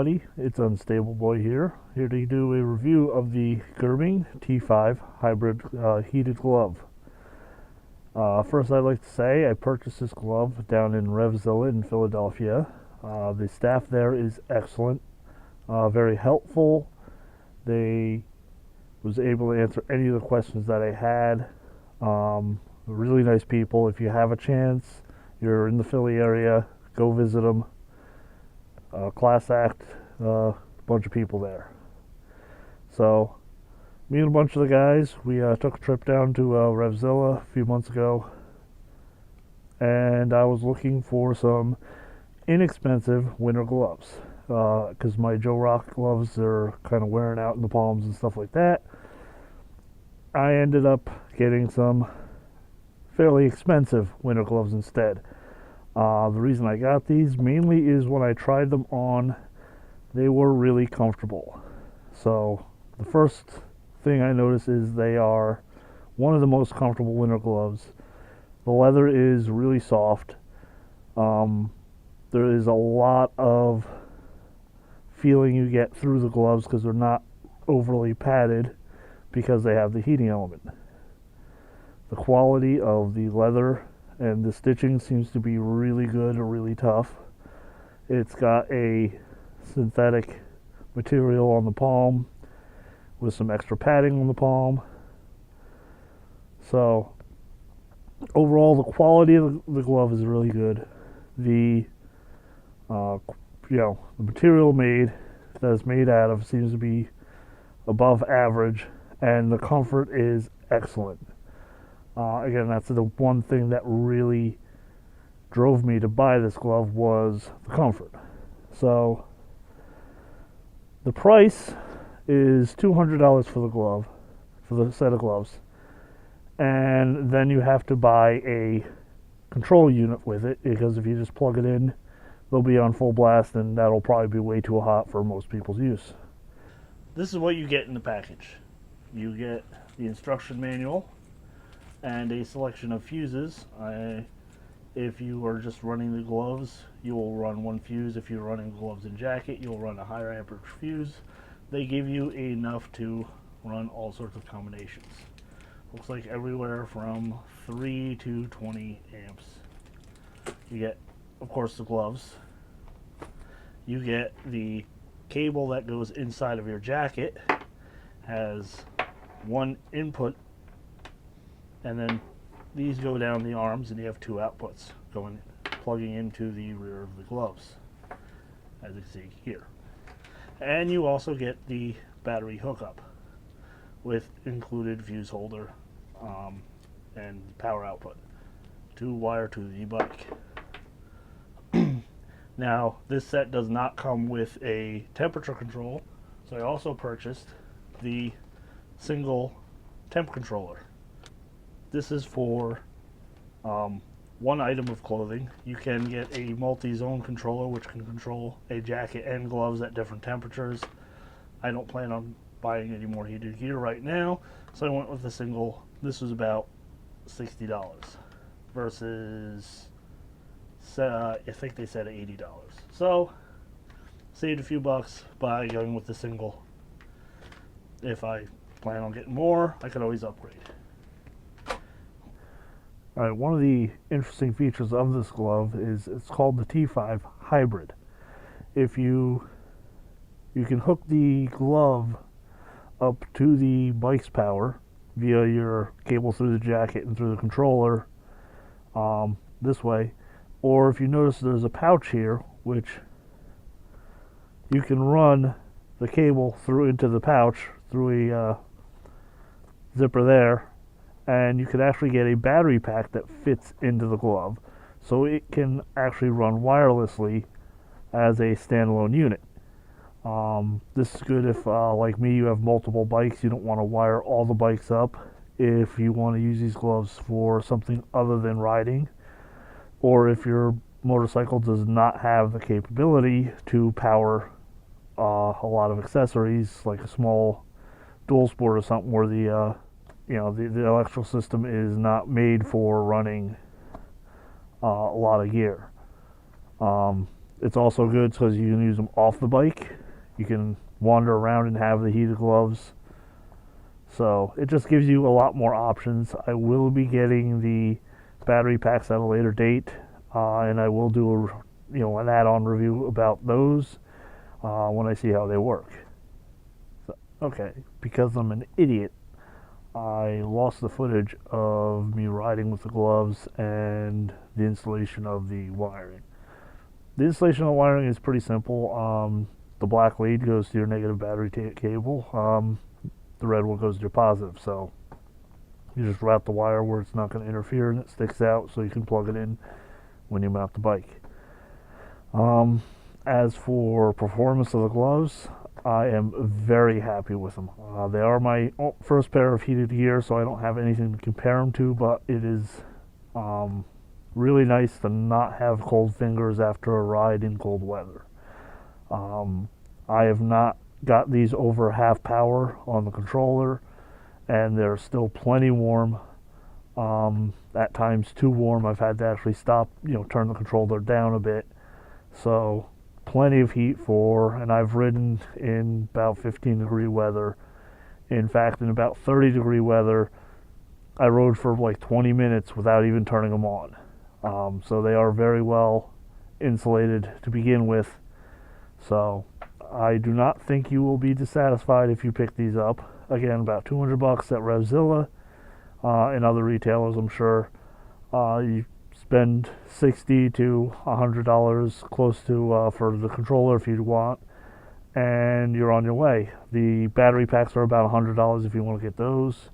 everybody, it's Unstable Boy here to do a review of the Gerbing T5 hybrid heated glove. First, I'd like to say I purchased this glove down in Revzilla in Philadelphia. The staff there is excellent, very helpful. They was able to answer any of the questions that I had. Really nice people. If you have a chance, you're in the Philly area, go visit them. Class act, bunch of people there. So, me and a bunch of the guys, we took a trip down to Revzilla a few months ago, and I was looking for some inexpensive winter gloves, because my Joe Rock gloves are kind of wearing out in the palms and stuff like that. I ended up getting some fairly expensive winter gloves instead. The reason I got these mainly is when I tried them on, they were really comfortable. So the first thing I noticed is they are one of the most comfortable winter gloves. The leather is really soft. There is a lot of feeling you get through the gloves because they're not overly padded because they have the heating element. The quality of the leather and the stitching seems to be really good or really tough. It's got a synthetic material on the palm with some extra padding on the palm. So overall, the quality of the glove is really good. The the material that it's made out of seems to be above average, and the comfort is excellent. Again, that's the one thing that really drove me to buy this glove was the comfort. So the price is $200 for the glove, for the set of gloves, and then you have to buy a control unit with it, because if you just plug it in, they'll be on full blast, and that'll probably be way too hot for most people's use. This is what you get in the package. You get the instruction manual and a selection of fuses. If you are just running the gloves, you will run one fuse. If you're running gloves and jacket, you'll run a higher amperage fuse. They give you enough to run all sorts of combinations. Looks like everywhere from 3 to 20 amps. You get, of course, the gloves. You get the cable that goes inside of your jacket. Has one input, and then these go down the arms, and you have two outputs plugging into the rear of the gloves, as you see here. And you also get the battery hookup with included fuse holder and power output to wire to the bike. Now, this set does not come with a temperature control, so I also purchased the single temp controller. This is for one item of clothing. You can get a multi-zone controller which can control a jacket and gloves at different temperatures. I don't plan on buying any more heated gear right now, so I went with a single. This was about $60 versus I think they said $80. So saved a few bucks by going with the single. If I plan on getting more, I could always upgrade. Alright, one of the interesting features of this glove is it's called the T5 Hybrid. If you can hook the glove up to the bike's power via your cable through the jacket and through the controller this way, or if you notice there's a pouch here which you can run the cable through into the pouch through a zipper there, and you could actually get a battery pack that fits into the glove, so it can actually run wirelessly as a standalone unit. This is good if, like me, you have multiple bikes. You don't want to wire all the bikes up. If you want to use these gloves for something other than riding, or if your motorcycle does not have the capability to power a lot of accessories, like a small dual sport or something, where the electrical system is not made for running a lot of gear. It's also good because you can use them off the bike. You can wander around and have the heated gloves. So it just gives you a lot more options. I will be getting the battery packs at a later date, and I will do an add-on review about those when I see how they work. So, okay, because I'm an idiot, I lost the footage of me riding with the gloves and the installation of the wiring. The installation of the wiring is pretty simple. The black lead goes to your negative battery cable. The red one goes to your positive. So you just route the wire where it's not going to interfere and it sticks out, so you can plug it in when you mount the bike. As for performance of the gloves, I am very happy with them. They are my first pair of heated gear, so I don't have anything to compare them to, but it is really nice to not have cold fingers after a ride in cold weather. I have not got these over half power on the controller, and they're still plenty warm. At times too warm. I've had to actually stop, turn the controller down a bit. So plenty of heat and I've ridden in about 15-degree weather. In fact, in about 30-degree weather, I rode for like 20 minutes without even turning them on. So they are very well insulated to begin with. So I do not think you will be dissatisfied if you pick these up. Again, about $200 at Revzilla and other retailers, I'm sure. You spend $60 to $100 close to for the controller if you want, and you're on your way. The battery packs are about $100 if you want to get those.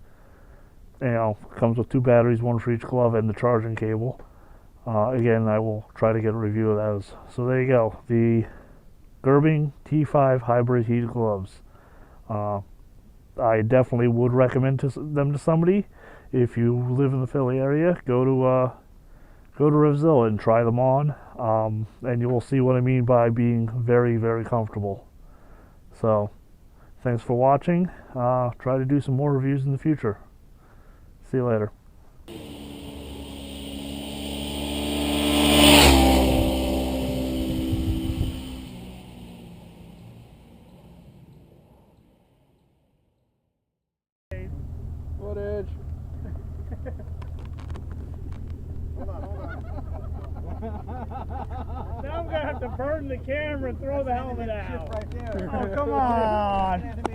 Comes with 2 batteries, one for each glove, and the charging cable. Again, I will try to get a review of those. So there you go, the Gerbing T5 hybrid heated gloves. I definitely would recommend them to somebody. If you live in the Philly area, go to Revzilla and try them on, and you will see what I mean by being very, very comfortable. So, thanks for watching. Try to do some more reviews in the future. See you later. Footage. Hold on. Now I'm going to have to burn the camera and throw the helmet out. Right there. Oh, come on.